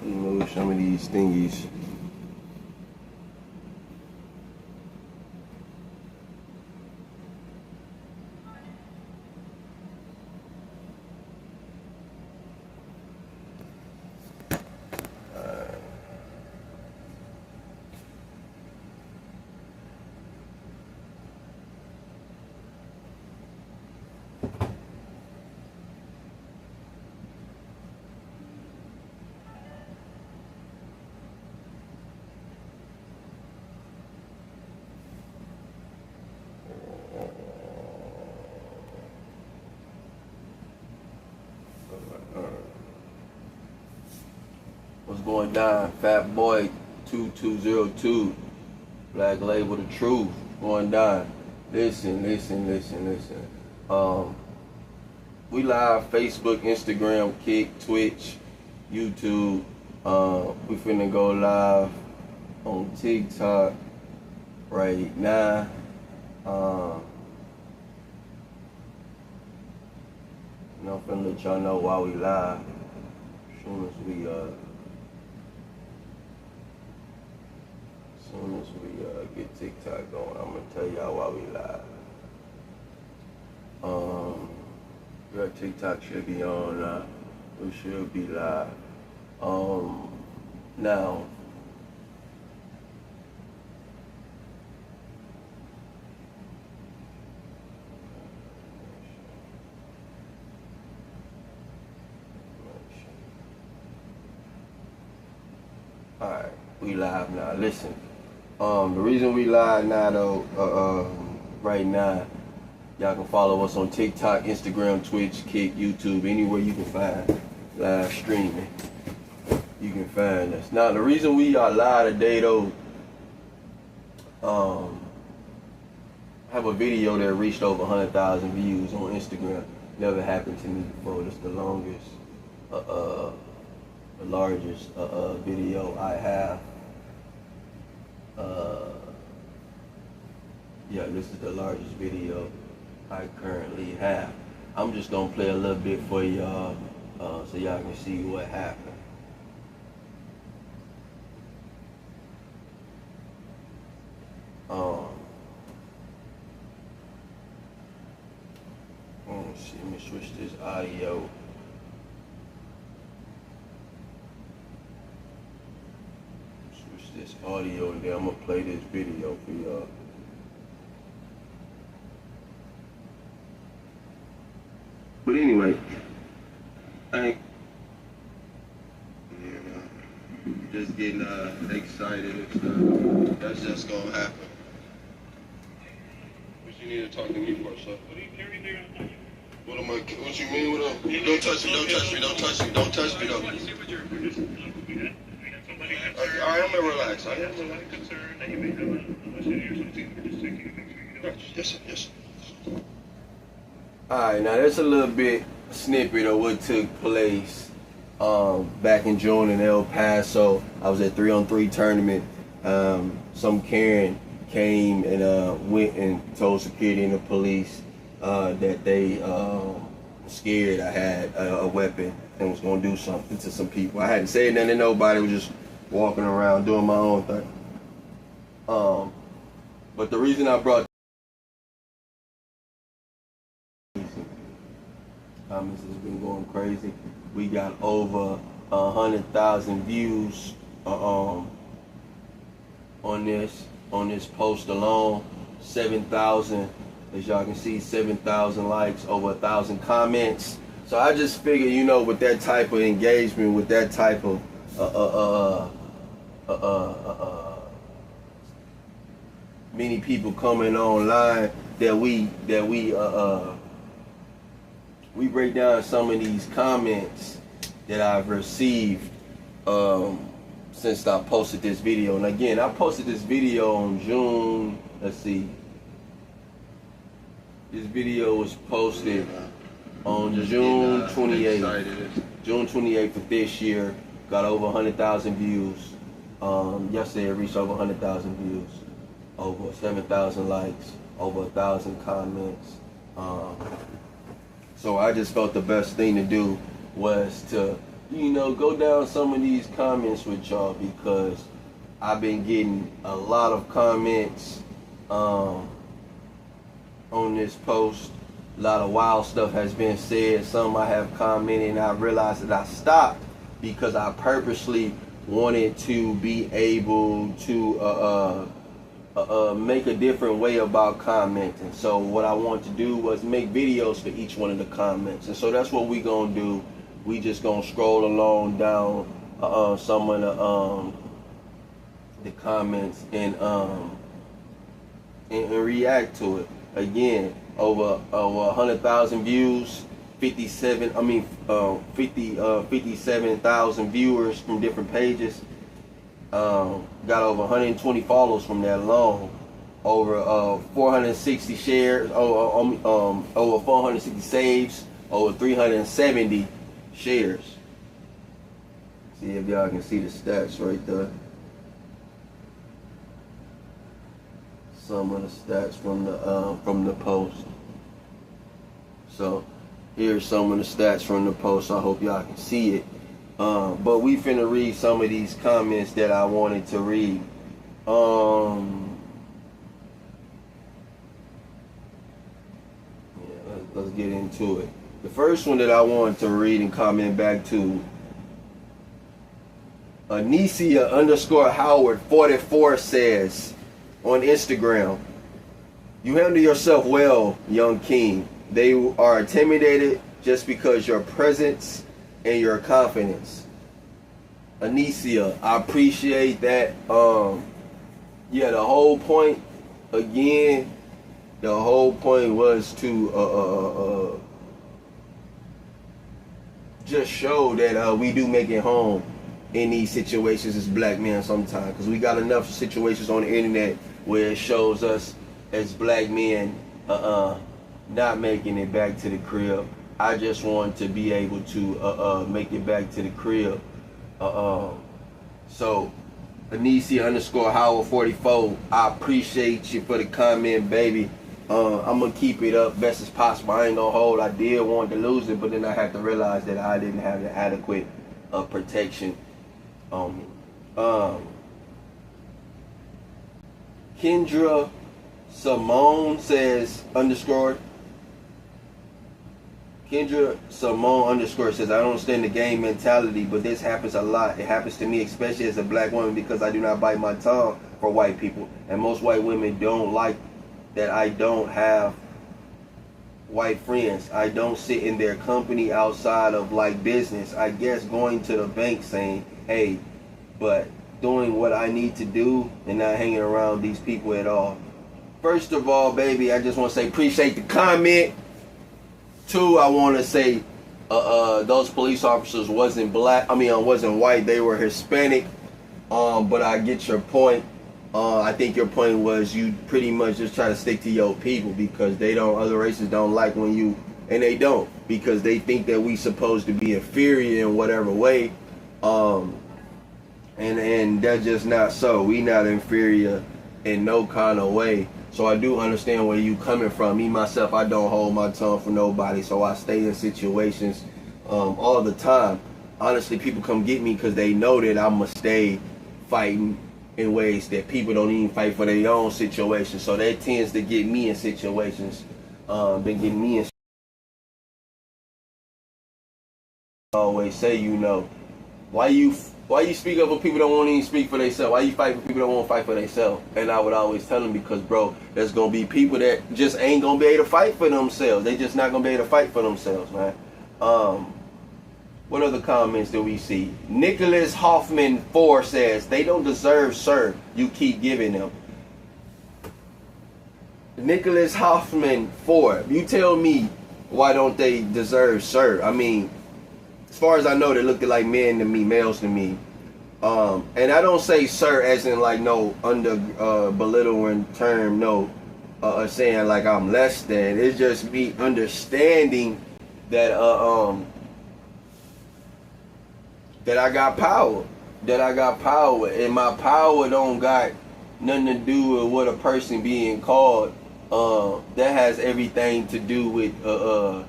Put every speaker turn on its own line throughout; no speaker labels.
Remove some of these thingies. What's going down? Fat Boy 2202. Black Label The Truth. Going down. Listen. We live Facebook, Instagram, Kick, Twitch, YouTube. We finna go live on TikTok right now. I'm finna let y'all know why we live. As soon as we get TikTok going, I'm gonna tell y'all why we live. Your TikTok should be on. We should be live. Now. Alright, we live now. Listen. The reason we live now though, right now, y'all can follow us on TikTok, Instagram, Twitch, Kick, YouTube, anywhere you can find live streaming. You can find us. Now the reason we are live today though, I have a video that reached over 100,000 views on Instagram. Never happened to me before. It's the longest, the largest video I have. Yeah, this is the largest video I currently have. I'm just gonna play a little bit for y'all so y'all can see what happened. Let me switch this audio. Switch this audio and then I'm gonna play this video for y'all. But anyway, just getting excited and stuff. That's just gonna happen. What you need to talk to me for, sir? What am I? What you mean with them? Don't touch me! Don't touch me! Don't touch me! Don't touch me! Don't. I am relaxed. I am relaxed. Concerned that you may have a city or something. We're just taking a picture. Yes, sir. Yes, sir. Alright, now that's a little bit snippet of what took place back in June in El Paso. I was at 3-on-3 tournament. Some Karen came and went and told security and the police that they scared I had a weapon and was gonna do something to some people. I hadn't said nothing to nobody. I was just walking around doing my own thing. But the reason I brought comments has been going crazy. We got over 100,000 views on this post alone. 7,000, as y'all can see, 7,000 likes, over 1,000 comments. So I just figure, you know, with that type of engagement, with that type of many people coming online, that we break down some of these comments that I've received since I posted this video. And again, I posted this video on June, let's see. This video was posted on June 28th. June 28th of this year. Got over 100,000 views. Yesterday it reached over 100,000 views. Over 7,000 likes. Over 1,000 comments. So I just felt the best thing to do was to go down some of these comments with y'all, because I've been getting a lot of comments on this post. A lot of wild stuff has been said. Some I have commented and I realized that I stopped because I purposely wanted to be able to make a different way about commenting. So what I wanted to do was make videos for each one of the comments. And so that's what we gonna do. We just gonna scroll along down some of the comments and react to it. Again, over 100,000 views, 57,000 viewers from different pages. Got over 120 follows from that alone. Over 460 shares. Over 460 saves. Over 370 shares. See if y'all can see the stats right there. Some of the stats from the post. So here's some of the stats from the post. I hope y'all can see it. But we finna read some of these comments that I wanted to read. Let's get into it. The first one that I wanted to read and comment back to, Anicia_Howard44 says on Instagram, "You handle yourself well, young king. They are intimidated just because your presence and your confidence." Anicia, I appreciate that. Yeah, the whole point, again, the whole point was to just show that we do make it home in these situations as black men sometimes, because we got enough situations on the internet where it shows us as black men not making it back to the crib. I just want to be able to make it back to the crib. So Anicia_Howard44, I appreciate you for the comment, baby. I'm gonna keep it up best as possible. I ain't gonna hold. I did want to lose it, but then I had to realize that I didn't have the adequate protection on me. Kendra Simone says Kendra Simone says, "I don't understand the gang mentality, but this happens a lot. It happens to me, especially as a black woman, because I do not bite my tongue for white people. And most white women don't like that I don't have white friends. I don't sit in their company outside of like business. I guess going to the bank saying, hey, but doing what I need to do and not hanging around these people at all." First of all, baby, I just want to say appreciate the comment. Two, I want to say those police officers wasn't wasn't white. They were Hispanic. But I get your point. I think your point was you pretty much just try to stick to your people, because other races don't like when you, and they don't, because they think that we supposed to be inferior in whatever way. And that's just not so. We not inferior in no kind of way. So I do understand where you coming from. Me, myself, I don't hold my tongue for nobody, so I stay in situations all the time. Honestly, people come get me because they know that I'm going to stay fighting in ways that people don't even fight for their own situations. So that tends to get me in situations. Been getting me in. I always say, why you speak up for people that won't even speak for themselves? Why you fight for people that won't fight for themselves? And I would always tell them, because, bro, there's going to be people that just ain't going to be able to fight for themselves. They just not going to be able to fight for themselves, man. What other comments do we see? Nicholas Hoffman 4 says, "They don't deserve, sir. You keep giving them." Nicholas Hoffman 4, you tell me, why don't they deserve, sir? I mean, as far as I know, they look like men to me, males to me. And I don't say sir as in like no belittling term, no saying like I'm less than. It's just me understanding that that I got power. And my power don't got nothing to do with what a person being called. That has everything to do with how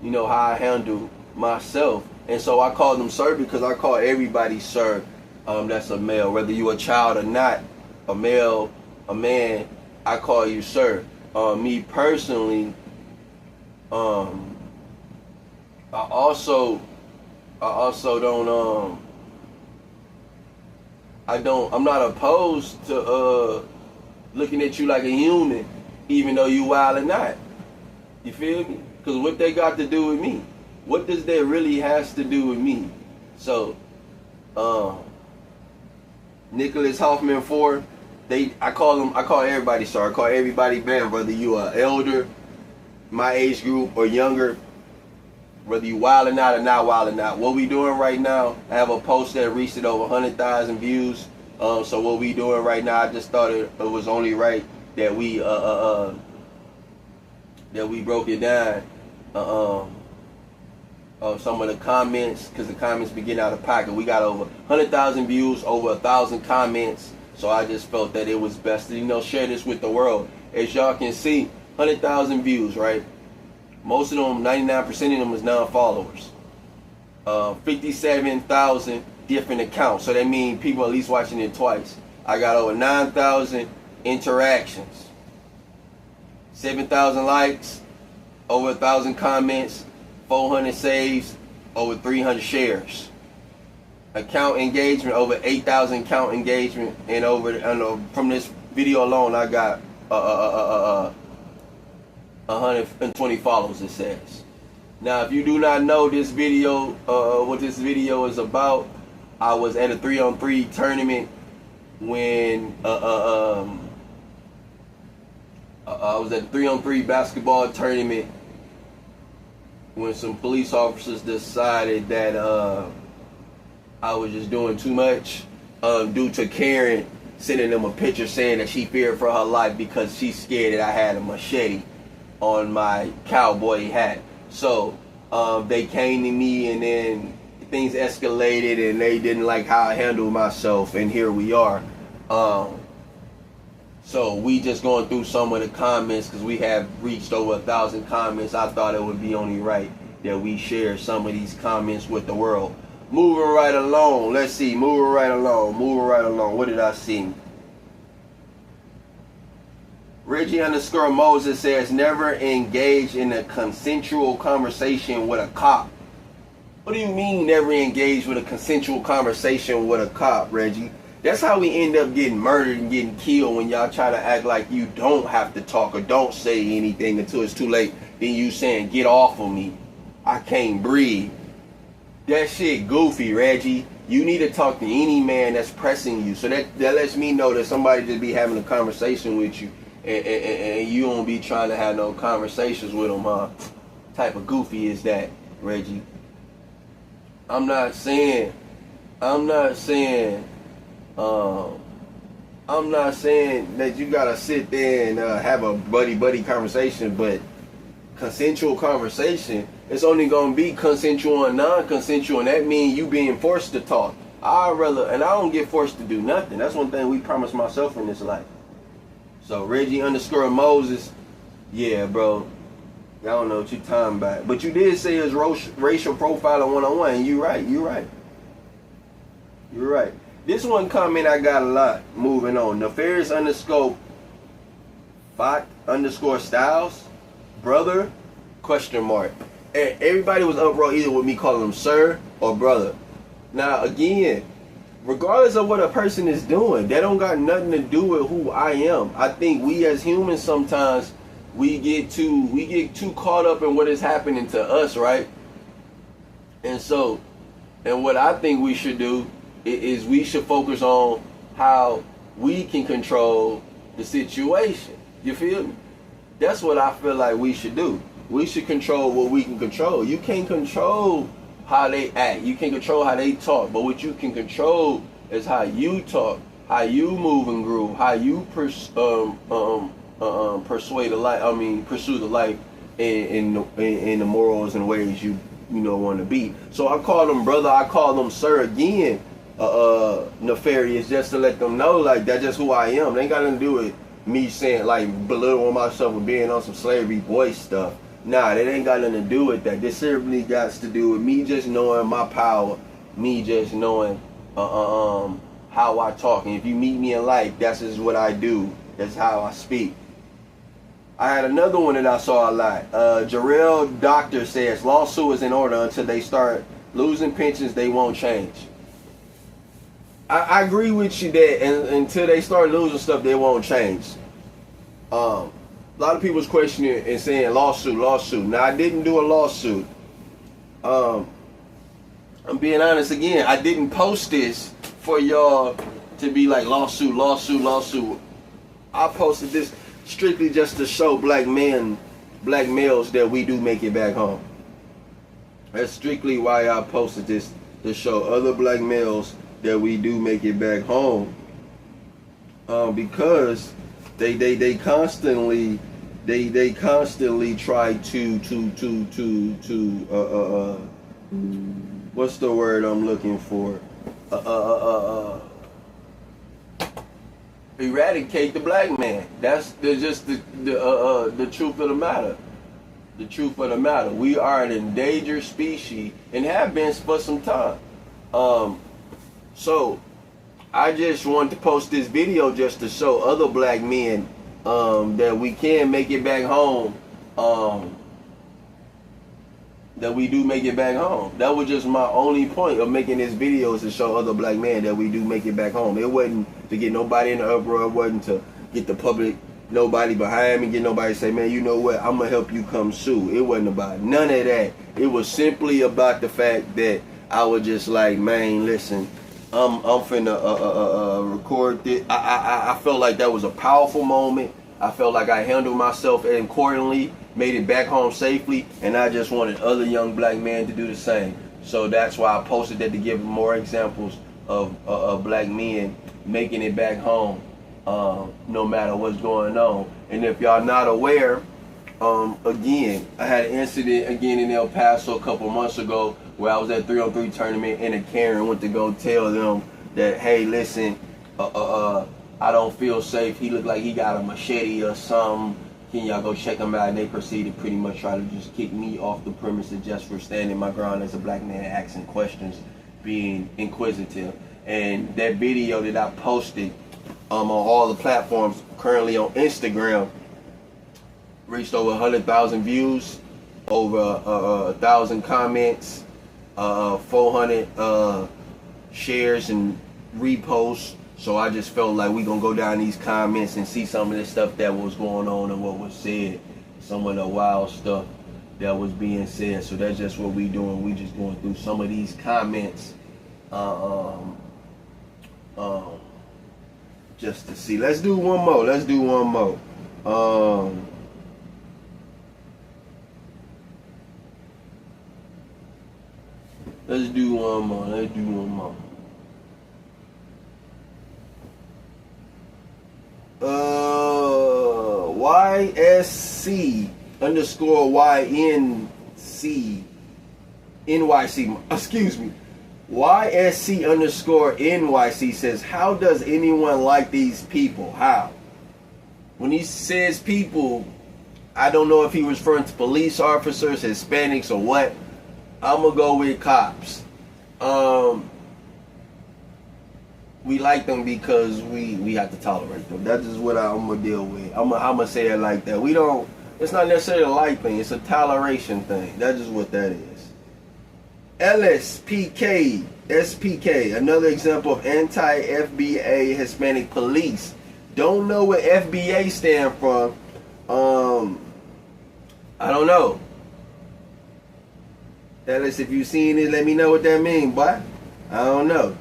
I handle myself. And so I call them sir because I call everybody sir. That's a male, whether you a child or not, a male, a man, I call you sir. Me personally, I also don't I'm not opposed to looking at you like a human, even though you wild or not. You feel me? Because what they got to do with me? What does that really has to do with me? So, Nicholas Hoffman 4, I call everybody sir. I call everybody man, whether you are elder, my age group, or younger, whether you wild or not wild or not. What we doing right now, I have a post that reached over 100,000 views. So what we doing right now, I just thought it was only right that we broke it down. Some of the comments, because the comments be getting out of pocket. We got over 100,000 views, over 1,000 comments. So I just felt that it was best to, share this with the world. As y'all can see, 100,000 views, right? Most of them, 99% of them is non-followers. 57,000 different accounts. So that means people at least watching it twice. I got over 9,000 interactions. 7,000 likes, over 1,000 comments, 400 saves, over 300 shares. Account engagement, over 8,000 account engagement, and from this video alone, I got 120 followers, it says. Now, if you do not know this video, what this video is about, I was at a 3-on-3 tournament when I was at a 3-on-3 basketball tournament when some police officers decided that I was just doing too much due to Karen sending them a picture saying that she feared for her life because she's scared that I had a machete on my cowboy hat. So they came to me, and then things escalated, and they didn't like how I handled myself, and here we are. So we just going through some of the comments because we have reached over 1,000 comments. I thought it would be only right that we share some of these comments with the world. Moving right along. Let's see. Moving right along. What did I see? Reggie_Moses says, never engage in a consensual conversation with a cop. What do you mean never engage with a consensual conversation with a cop, Reggie? That's how we end up getting murdered and getting killed, when y'all try to act like you don't have to talk or don't say anything until it's too late. Then you saying, get off of me. I can't breathe. That shit goofy, Reggie. You need to talk to any man that's pressing you. So that lets me know that somebody just be having a conversation with you, and you don't be trying to have no conversations with them, huh? Type of goofy is that, Reggie? I'm not saying that you gotta sit there and have a buddy conversation, but consensual conversation, it's only gonna be consensual and non-consensual, and that means you being forced to talk. I don't get forced to do nothing. That's one thing we promised myself in this life. So Reggie_Moses, yeah, bro, I don't know what you're talking about, but you did say it's racial profiling 101, and you're right. This one comment I got a lot. Moving on. Nefarious_Fot_Styles, brother, ? And everybody was uproar either with me calling him sir or brother. Now again, regardless of what a person is doing, that don't got nothing to do with who I am. I think we as humans sometimes we get too caught up in what is happening to us, right? And what I think we should do is we should focus on how we can control the situation. You feel me? That's what I feel like we should do. We should control what we can control. You can't control how they act. You can't control how they talk. But what you can control is how you talk, how you move and groove, how you pursue the life in the morals and ways you want to be. So I call them brother. I call them sir again. Nefarious, just to let them know, like, that's just who I am. They ain't got nothing to do with me saying, like, belittling myself and being on some slavery boy stuff. Nah, that ain't got nothing to do with that. This simply got to do with me just knowing my power, me just knowing how I talk. And if you meet me in life, that's just what I do. That's how I speak. I had another one that I saw a lot. Jarrell Doctor says lawsuit is in order until they start losing pensions, they won't change. I agree with you that until they start losing stuff, they won't change. A lot of people's questioning and saying lawsuit. Now, I didn't do a lawsuit. I'm being honest again. I didn't post this for y'all to be like lawsuit. I posted this strictly just to show black males that we do make it back home. That's strictly why I posted this, to show other black males that we do make it back home. Because they constantly try to what's the word I'm looking for? Eradicate the black man. That's just the truth of the matter. The truth of the matter. We are an endangered species and have been for some time. So I just wanted to post this video just to show other black men that we can make it back home. That we do make it back home. That was just my only point of making this video, is to show other black men that we do make it back home. It wasn't to get nobody in the uproar. It wasn't to get the public, nobody behind me, get nobody to say, man, you know what, I'm gonna help you come sue. It wasn't about none of that. It was simply about the fact that I was just like, man, listen, I'm finna record this. I felt like that was a powerful moment. I felt like I handled myself accordingly, made it back home safely, and I just wanted other young black men to do the same. So that's why I posted that, to give more examples of black men making it back home, no matter what's going on. And if y'all not aware, again, I had an incident again in El Paso a couple months ago where I was at 3-on-3 tournament, and a Karen went to go tell them that, hey, listen, I don't feel safe. He looked like he got a machete or something. Can y'all go check him out? And they proceeded pretty much try to just kick me off the premises just for standing my ground as a black man, asking questions, being inquisitive. And that video that I posted on all the platforms, currently on Instagram, reached over 100,000 views, over 1,000 comments, 400 shares and reposts. So I just felt like we gonna go down these comments and see some of the stuff that was going on and what was said, some of the wild stuff that was being said. So that's just what we doing. We just going through some of these comments, just to see. Let's do one more. Let's do one more. Let's do one more. Let's do one more. YSC underscore YNC NYC, excuse me, YSC underscore NYC says, how does anyone like these people? How? When he says people, I don't know if he was referring to police officers, Hispanics, or what. I'm gonna go with cops. We like them because we have to tolerate them. That's just what I'm gonna deal with. I'm gonna say it like that. We don't. It's not necessarily a like thing. It's a toleration thing. That's just what that is. LSPK, SPK, another example of anti-FBA Hispanic police. Don't know what FBA stand for. I don't know. Ellis, if you seen it, let me know what that mean, boy. I don't know.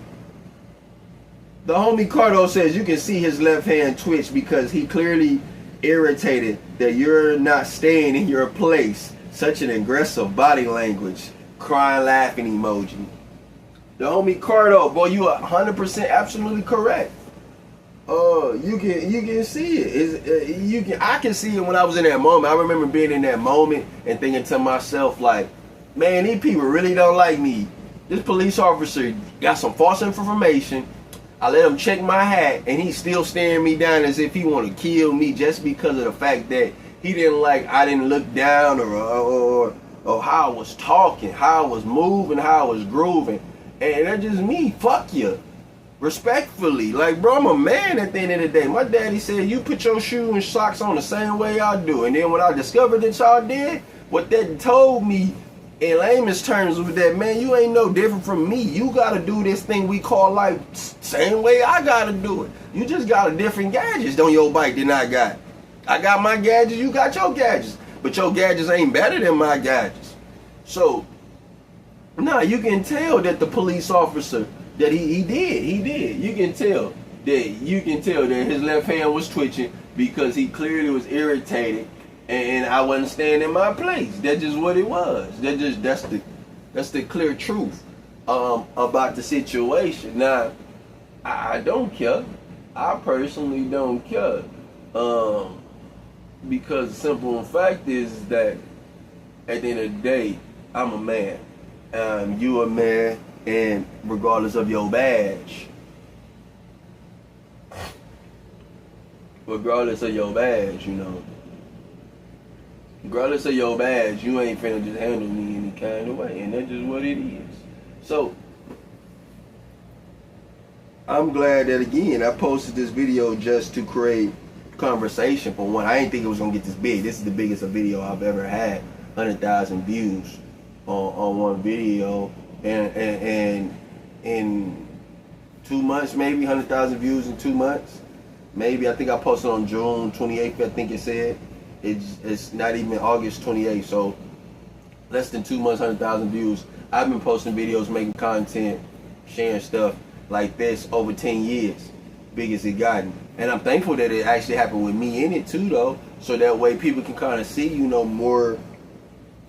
The homie Cardo says you can see his left hand twitch because he clearly irritated that you're not staying in your place. Such an aggressive body language. Crying, laughing emoji. The homie Cardo, boy, you are 100% absolutely correct. You can see it. I can see it when I was in that moment. I remember being in that moment and thinking to myself, like, man, these people really don't like me. This police officer got some false information. I let him check my hat, and he's still staring me down as if he want to kill me just because of the fact that He didn't like I didn't look down or how I was talking, how I was moving, how I was grooving. And that's just me. Fuck you. Respectfully. Like, bro, I'm a man at the end of the day. My daddy said, you put your shoes and socks on the same way I do. And then when I discovered that y'all did, what that told me in layman's terms was that, man, you ain't no different from me. You got to do this thing we call life same way I got to do it. You just got a different gadgets on your bike than I got. I got my gadgets, you got your gadgets. But your gadgets ain't better than my gadgets. So, nah, you can tell that the police officer, that he did. You can tell that his left hand was twitching because he clearly was irritated. And I wasn't staying in my place. That's just what it was. That's the clear truth about the situation. Now, I don't care. I personally don't care. Because the simple fact is that at the end of the day, I'm a man. You a man, and regardless of your badge, you know. Regardless of your badge, you ain't finna just handle me any kind of way, and that's just what it is. So, I'm glad that, again, I posted this video just to create conversation. For one, I didn't think it was gonna get this big. This is the biggest video I've ever had, 100,000 views on one video, and in 2 months, maybe 100,000 views in 2 months. Maybe, I think I posted on June 28th, I think it said. It's not even August 28th, so less than 2 months, 100,000 views. I've been posting videos, making content, sharing stuff like this over 10 years, big as it gotten. And I'm thankful that it actually happened with me in it too, though, so that way people can kind of see, you know, more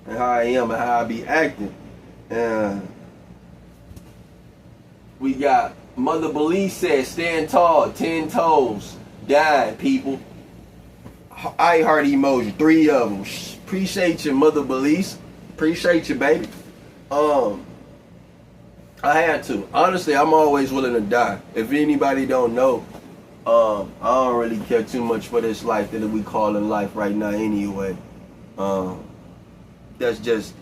how I am and how I be acting. We got Mother Belize said, stand tall, 10 toes, dying people. I heart emoji, 3 of them. Appreciate you, Mother Belize. Appreciate you, baby. I had to. Honestly, I'm always willing to die. If anybody don't know, I don't really care too much for this life that we calling life right now anyway. That's just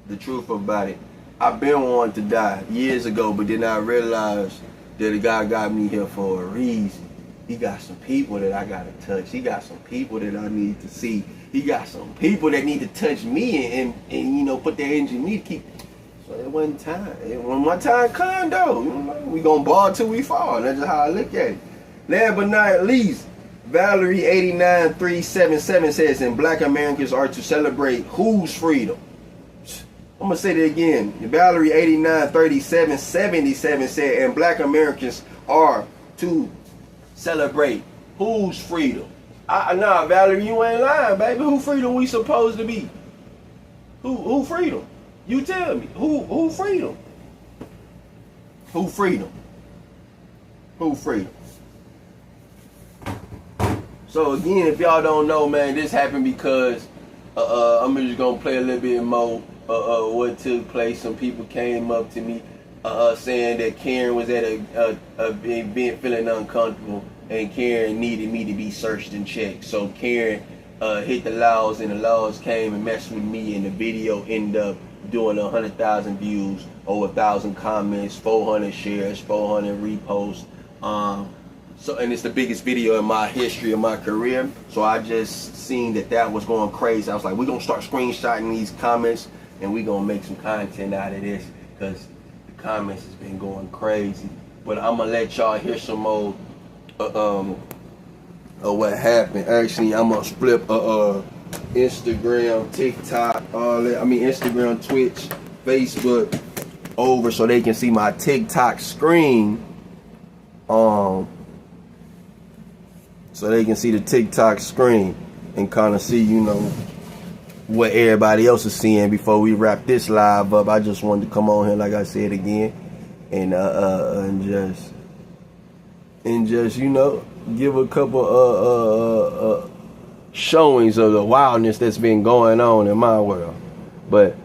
the truth about it. I've been wanting to die years ago, but then I realized that God got me here for a reason. He got some people that I gotta touch. He got some people that I need to see. He got some people that need to touch me and you know, put their energy in me to keep. So it wasn't time. When my time come though, you know, we gonna ball till we fall. That's just how I look at it. Last but not least, Valerie 89377 says, and Black Americans are to celebrate whose freedom? I'm gonna say that again. Valerie 893777 said, and Black Americans are to celebrate whose freedom? Nah, Valerie, you ain't lying, baby. Who freedom we supposed to be? Who freedom? You tell me. Who freedom? Who freedom? Who freedom? So again, if y'all don't know, man, this happened because I'm just gonna play a little bit more what took place. Some people came up to me saying that Karen was at a event feeling uncomfortable, and Karen needed me to be searched and checked. So Karen hit the laws, and the laws came and messed with me, and the video ended up doing 100,000 views, over 1,000 comments, 400 shares, 400 reposts. So, and it's the biggest video in my history of my career. So I just seen that was going crazy. I was like, we're gonna start screenshotting these comments, and we're gonna make some content out of this, because the comments has been going crazy. But I'm gonna let y'all hear some more of what happened. Actually, I'm gonna flip Instagram, TikTok, all that. I mean Instagram, Twitch, Facebook over so they can see my TikTok screen. So they can see the TikTok screen and kind of see, you know, what everybody else is seeing before we wrap this live up. I just wanted to come on here, like I said again, and just you know, give a couple showings of the wildness that's been going on in my world. But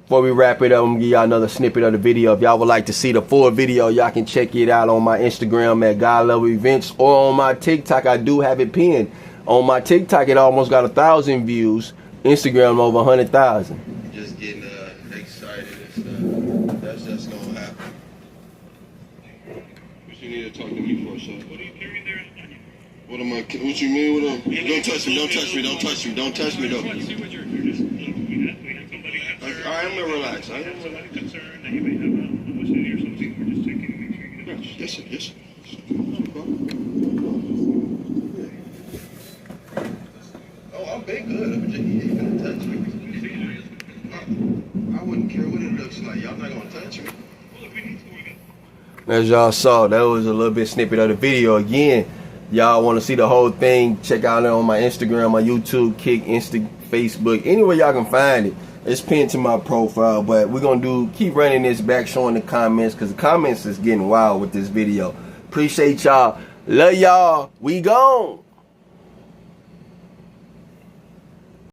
before we wrap it up, I'm gonna give y'all another snippet of the video. If y'all would like to see the full video, y'all can check it out on my Instagram at God Level Events, or on my TikTok. I do have it pinned On my TikTok, it almost got 1,000 views. Instagram over 100,000. Just getting excited and stuff. That's just gonna happen. What you need to talk to me for, son? What are you carrying there? What am I? What you mean with them? Don't touch me! Don't touch me! Don't touch me! Don't touch me! Though. I am gonna relax. I am a concern that you may have a machete or something. We're just checking to make sure you don't. Yes, sir. Yes, sir. Oh, I'm big good. But you ain't gonna touch me. I wouldn't care what it looks like. Y'all not gonna touch me. Well, if we need to, we can. As y'all saw, that was a little bit snippet of the video. Again, y'all want to see the whole thing, check out it on my Instagram, my YouTube, Kick, Facebook, anywhere y'all can find it. It's pinned to my profile, but we're going to keep running this back, showing the comments, because the comments is getting wild with this video. Appreciate y'all. Love y'all. We gone.